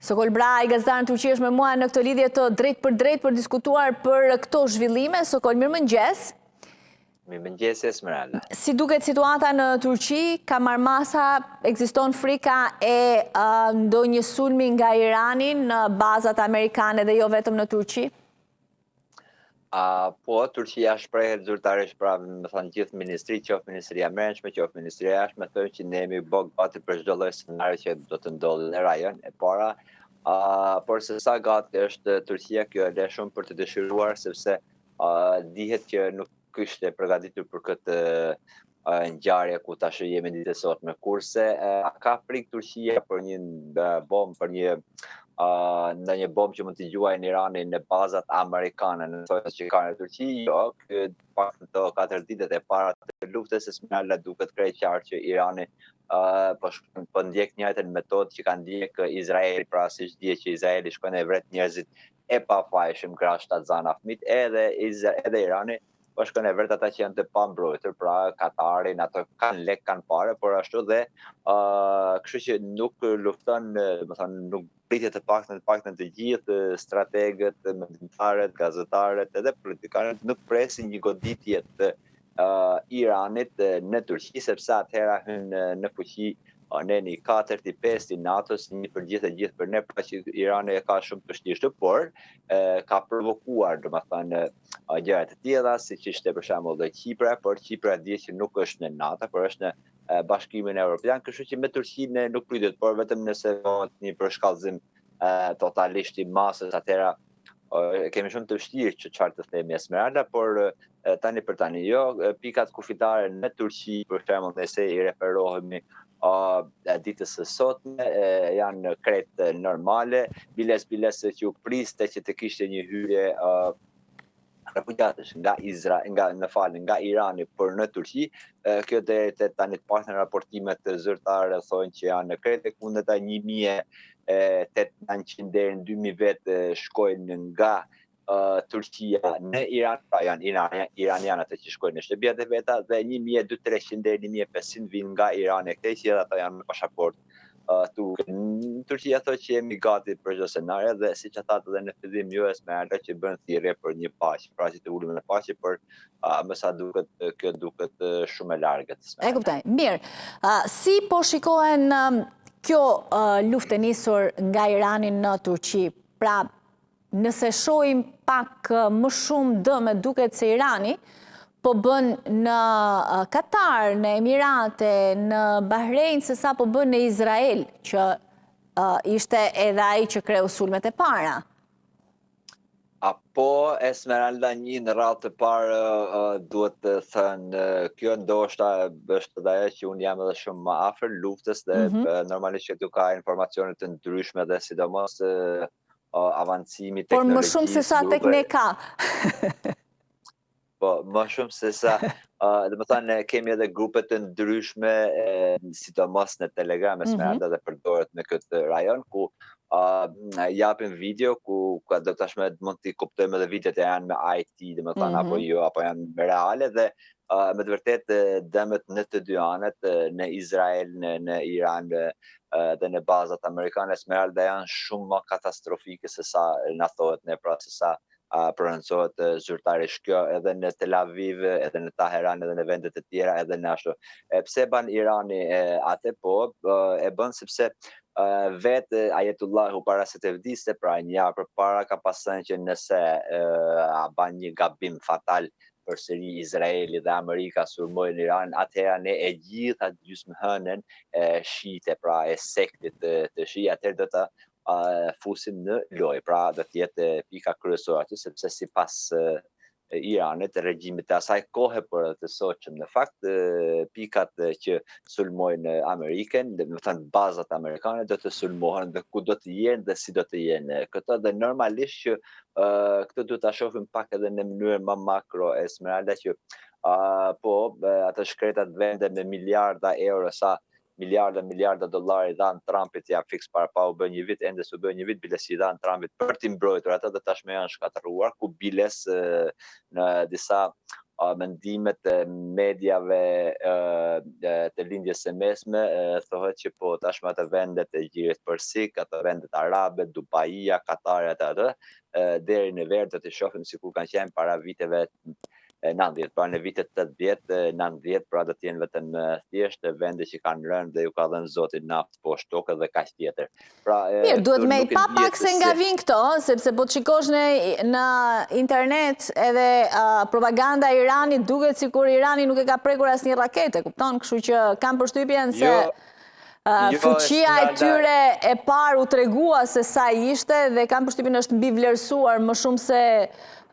Sokol Bra, i gazetar në Turqi është me mua në këtë lidhje të drejt për diskutuar për këto zhvillime. Sokol, mirëmëngjes. Mirëmëngjes, Esmeralda. Si duket situata në Turqi, ka marrmasa, ekziston frika e ndonjë sulmi nga Irani në bazat amerikane dhe jo vetëm në Turqi? Po, Turqia shprehet zyrtarisht pra, më thënë gjithë ministri, qoftë Ministria e Brendshme, qoftë Ministria e Jashtme, thonë që ne jemi gati për çdo lloj scenari që do të ndodhë në rajon e para. Por se sa gati është Turqia, kjo e le shumë për të dëshiruar, sepse dihet që nuk ishte përgatitur për këtë ngjarje ku tash jemi në ditë sot me kurse ka frikë Turqia për një bombë, për një në një bombë që mund t'i gjuajë në Iranin në bazat amerikane në zonën që ka në Turqi, jo, pak në të 4 ditët e para të luftës, Esmeralda duket krejt qartë që Irani po ndjek një njëjtën metodë që ka ndjek Izraeli, pra siç dihet që Izraeli shkon e vret njerëzit e pafajshëm krah shtatzana fëmijët, edhe Irani po shkon e vret ata që janë të pambrojtur, pra Katarin, ato kanë lek, kanë parë, por ashtu dhe kështu që nuk lufton, do të thënë nuk pritet të paktën të gjithë strategët, mendimtarët, gazetarët edhe politikanët nuk presin një goditje të Iranit në Turqi, sepse atëhera hyn në fuqi neni 4 i 5 i NATO-s, një për gjithë për ne, pra që Irani e ka shumë të vështirë, por ka provokuar, domethënë, gjëra të tilla, siç ishte për shembull dhe Kipra, por Kipra dihet që nuk është në NATO, por është në Bashkimin Evropian, kështu që me Turqinë nuk pritet, por vetëm nëse bëhet një përshkallëzim totalisht i masës, atëhera kemi shumë të vështirë që çfarë të themi Esmeralda, por tani për tani jo, pikat kufitare në Turqi, për shembull, nëse i referohemi ditës së sotme janë krejt normale, biles që u priste që të kishte një hyrje refugjatësh nga Irani për në Turqi, kjo deri te tani të paktën raportimet zyrtare thonë që janë krejt e kundërta 1.800 deri në 2.000 vetë shkojnë nga Turqia në Iran, pra janë iranianët që shkojnë në shtëpiat e veta, dhe 1.200-300 deri 1.500 vinë nga Irani, këtej që ata janë me pasaportë turke. Turqia thotë që jemi gati për çdo scenario dhe siç e thatë edhe në fillim ju Esmeralda që bën thirrje për një paqe, pra që të ulemi në paqe, por më sa duket kjo duket shumë e largët. E kuptoj. Mirë. Si po shikohen kjo luftë e nisur nga Irani në Turqi? Pra, nëse shohim pak më shumë dëme, duket se Irani po bën në Katar, në Emirate, në Bahrein, se sa po bën në Izrael, që ishte edhe ai që kreu sulmet e para. Po, Esmeralda, një në radhë të parë duhet të thënë, kjo ndoshta është edhe ajo që unë jam edhe shumë më afër luftës dhe normalisht që këtu ka informacione të ndryshme dhe sidomos avancimi teknologjisë. Por më shumë se sa tek ne ka. Po, më shumë se sa, dhe më thënë, kemi edhe grupe të ndryshme, sidomos në Telegram, Esmeralda dhe përdoret në këtë rajon, ku japin video, ku do tashme mund t'i kuptojmë edhe videot e janë me IT, dhe më thënë, apo jo, apo janë reale, dhe me të vërtet dëmet në të dy anët, në Izrael, në Iran, dhe në bazat amerikane, Esmeralda janë shumë më katastrofike se sa na thohet ne, pra se sa prononcohet zyrtarisht kjo edhe në Tel Aviv, edhe në Teheran, edhe në vendet e tjera, edhe në ashtu. Pse ban Irani atë? Po, e bën sepse vetë Ayatollahu para se të vdiste, pra një javë përpara ka pasur që nëse ban një gabim fatal përsëri Izraeli dhe Amerika sulmojnë Iran, atëherë ne e gjitha gjysmëhënën shite, pra e sektit të shi, atëherë do të fusim në lojë, pra do të jetë pika kryesore aty, sepse sipas Iranit, regjimit të asaj kohe për të sotshëm, në fakt pikat që sulmojnë Amerikën, do të thënë bazat amerikane do të sulmohen dhe ku do të jenë dhe si do të jenë këto, dhe normalisht që këtë duhet ta shohim pak edhe në mënyrë më makro, Esmeralda, që po ato shkretat vende me miliarda euro, sa miliarda dollari dhanë Trumpit ja fiks para pa u bë një vit, ende s'u bë një vit, biles i dhanë Trumpit për t'i mbrojtur ata dhe tashme janë shkatëruar, ku biles në disa mendimet e medjave të lindjes së mesme, thohet që po tashmë ato vendet e Gjirit Persik, ato vendet arabe, Dubaia, Katari atë, deri në verë do të shohim sikur kanë qenë para viteve 90, pra në vitet 80, 90, pra do të jenë vetëm thjesht vende që kanë rënë dhe ju ka dhënë Zoti naftë poshtë tokë dhe kaq tjetër. Pra mirë, duhet me i pa pak se nga vinë këto, sepse po të shikosh në internet edhe propaganda e Iranit duket sikur Irani nuk e ka prekur asnjë rakete, kupton? Kështu që kam përshtypjen se fuqia e tyre e parë u tregua se sa ishte dhe kam përshtypjen është mbi vlerësuar më shumë se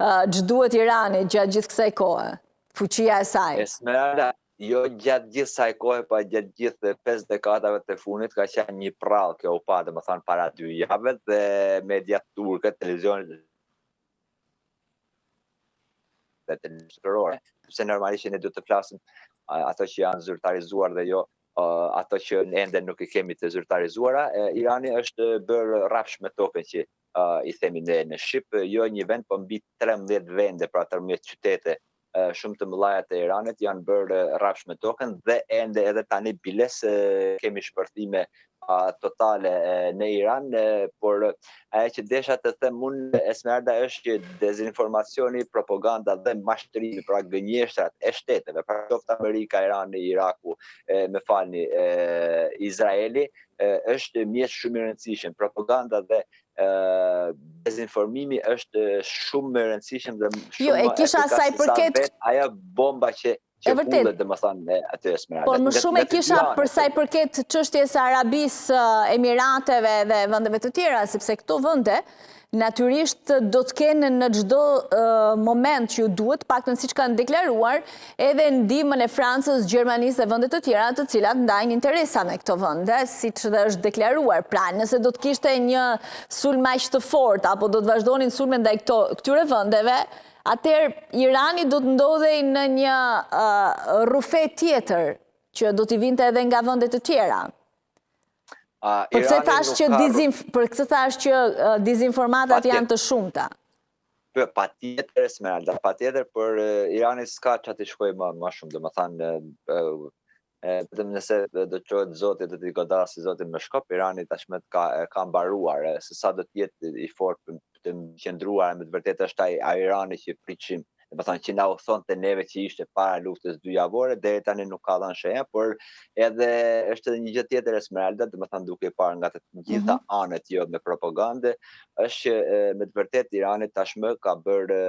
ç'duhet Iranit gjatë gjithë kësaj kohe. Fuqia e saj. Esmeralda, jo gjatë gjithë saj kohe, pa gjatë gjithë 5 dekadave të fundit ka qenë një prallë kjo u pa, domethënë para 2 javëve dhe mediat turke, televizionet dhe televizorore, se normalisht ne duhet të flasim ato që janë zyrtarizuar dhe jo ato që ende nuk i kemi të zyrtarizuara. Irani është bërë rrafsh me tokën që i themi ne në Shqip, jo një vend, po mbi 13 vende, pra tërmjet qytete shumë të mëdha të Iranit janë bërë rrafsh me tokën dhe ende edhe tani biles kemi shpërthime totale në Iran, por ajo që desha të them unë, Esmeralda, është që dezinformacioni, propaganda dhe mashtrimi, pra gënjeshtrat e shteteve, pra qoftë Amerika, Irani, Iraku, me falni, Izraeli, është mjet shumë i rëndësishëm. Propaganda dhe dezinformimi është shumë më rëndësishëm dhe shumë më efikas se sa ajo bomba që vullet dhe më thanë aty Esmeralda. Por më shumë e kisha për sa i përket çështjes së Arabisë, Emirateve dhe vendeve të tjera, sepse këto vende natyrisht do të kenë në çdo moment që ju duhet, paktën siç kanë deklaruar, edhe ndihmën e Francës, Gjermanisë dhe vende të tjera të cilat ndajnë interesa me këto vende, siç dhe është deklaruar. Pra, nëse do të kishte një sulm aq të fortë apo do të vazhdonin sulme ndaj këtyre vendeve, atëherë Irani do të ndodhej në një rrufe tjetër që do t'i vinte edhe nga vende të tjera. Për këtë thash që dezinformatat janë të shumta. Patjetër, Esmeralda, patjetër, por Irani s'ka ç'a të shkojë më shumë, domethënë vetëm nëse do qohet Zoti do t'i godasë Zotin me shkop, Irani tashmë ka mbaruar, se sa do të jetë i fortë të qëndruar me të vërtetë është ai Irani që priqim, domethënë që na u thonte neve që ishte para luftës dyjavore, deri tani nuk ka dhënë shenja, por edhe është edhe një gjë tjetër Esmeralda, domethënë duke parë nga të gjitha anët jo me propagandë, është që me të vërtetë Irani tashmë ka bërë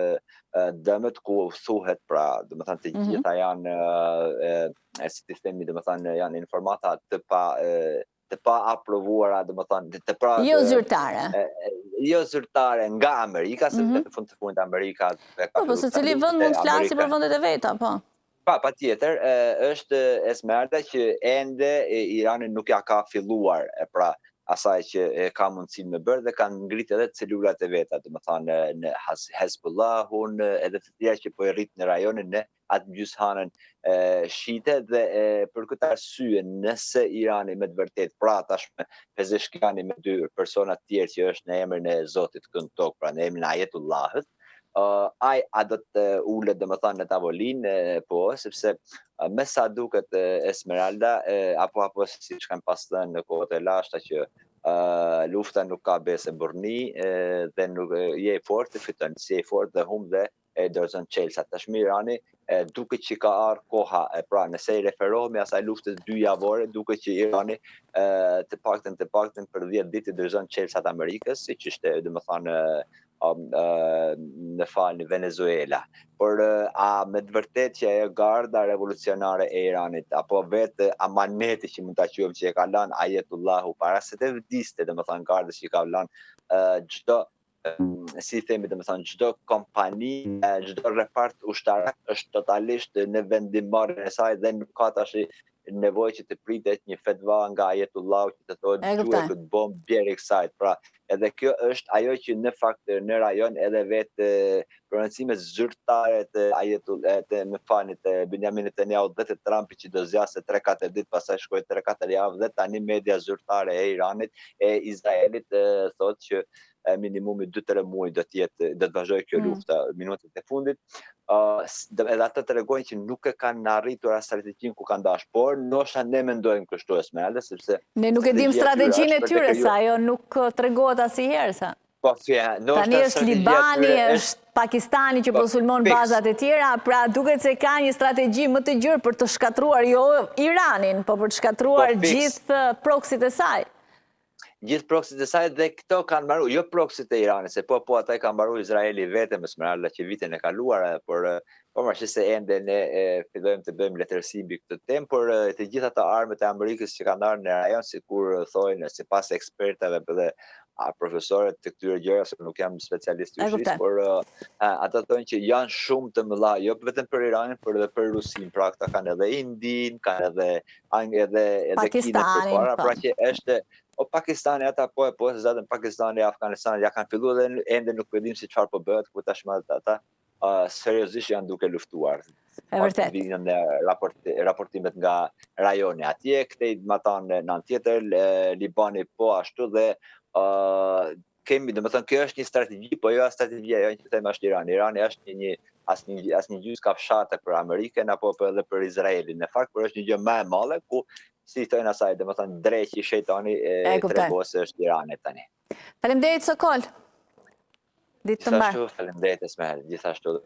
dëmet ku thuhet, pra, domethënë të gjitha janë si të themi, domethënë janë informata të pa aprovuara, domethënë jo zyrtare. Jo zyrtare nga Amerika, se në fund të fundit Amerika po se cili vend mund të flasi për vendet e veta, po. Patjetër, është Esmeralda që ende Irani nuk ja ka filluar, pra asaj që ka mundësinë me bërë dhe kanë ngritë edhe celulat e veta, domethënë në Hezbollahun, edhe të tjerë që po i rrit në rajonin në atë gjyshanën shite dhe për këtë arsye nëse Irani me të vërtetë, pra tashmë Pezeshkiani me 2 persona të tjerë që është në emrin e Zotit kënd tokë, pra në emrin e Ajetullahit, ai a do të ulet domethënë në tavolinë, po, sepse me sa duket Esmeralda, apo siç kanë pas thënë në kohët e lashta që lufta nuk ka besë burrni dhe nuk je i fortë, fiton, si je i fortë dhe humb dhe dorëzon çelësat. Tashmë Irani duket që ka ardhur koha, pra nëse i referohemi asaj luftës dyjavore, duket që Irani të paktën për 10 ditë dorëzon çelësat Amerikës, siç ishte domethënë në falni Venezuela. Por a me të vërtetë që ajo garda revolucionare e Iranit apo vetë amaneti që mund ta quajmë që e ka lënë Ayatollahu para se të vdiste, domethënë gardës që ka lënë çdo si themi, domethënë çdo kompani, çdo repart ushtarak është totalisht në vendimmarrjen e saj dhe nuk ka tash nevojë që të pritet një fetva nga Ayatollahu që të thotë juaj këtë bombë bjerë kësaj. Pra, edhe kjo është ajo që në fakt në rajon edhe vetë prononcimet zyrtare të më falni të Benjamin Netanyahu dhe të Trumpit që do zgjasë 3-4 ditë, pastaj shkoi 3-4 javë dhe tani media zyrtare e Iranit e Izraelit thotë që minimumi 2-3 muaj do të vazhdojë kjo lufta minutat e fundit. Edhe ata tregojnë që nuk e kanë arritur as strategjinë ku kanë dashur, por ndoshta ne mendojmë kështu Esmeralda, sepse ne nuk e dim strategjinë e tyre, sa ajo nuk tregohet asnjëherë sa. Po tani është Libani, është Pakistani që po sulmon bazat e tjera, pra duket se ka një strategji më të gjerë për të shkatruar jo Iranin, po për të shkatruar gjithë proksit e saj. Gjithë proksit e saj dhe këto kanë mbaru, jo proksit e Iranit, se po ata i kanë mbaru Izraeli vetëm Esmeralda që vitin e kaluar, por marrë se ende ne fillojmë të bëjmë letërsi mbi këtë temë, por të gjitha ato armët e Amerikës që kanë ardhur në rajon, sikur thojnë sipas ekspertëve dhe profesorët të këtyre gjëra, se nuk jam specialist i shqiptar, por ata thonë që janë shumë të mëdha, jo vetëm për Iranin, por edhe për Rusin, pra këta kanë edhe Indin, kanë edhe Kinën përpara, pra që është Pakistani ata po se zatën Pakistani, Afganistani ja kanë filluar dhe ende nuk e dim se çfarë po bëhet, ku tashmë ata seriozisht janë duke luftuar. E vërtet. Vinë raportimet nga rajoni atje, këtej më thonë në anë tjetër, Libani po ashtu dhe kemi, domethënë kjo është një strategji, po jo strategjia jo që them është Irani. Irani është asnjë gjysmë kafshate për Amerikën apo edhe për Izraelin. Në fakt, por është një gjë më e madhe ku si thënë asaj, domethënë dreqi shejtani tregon se është Irani tani. Faleminderit Sokol. Ditë të mbar. Gjithashtu, faleminderit Esmeralda, gjithashtu.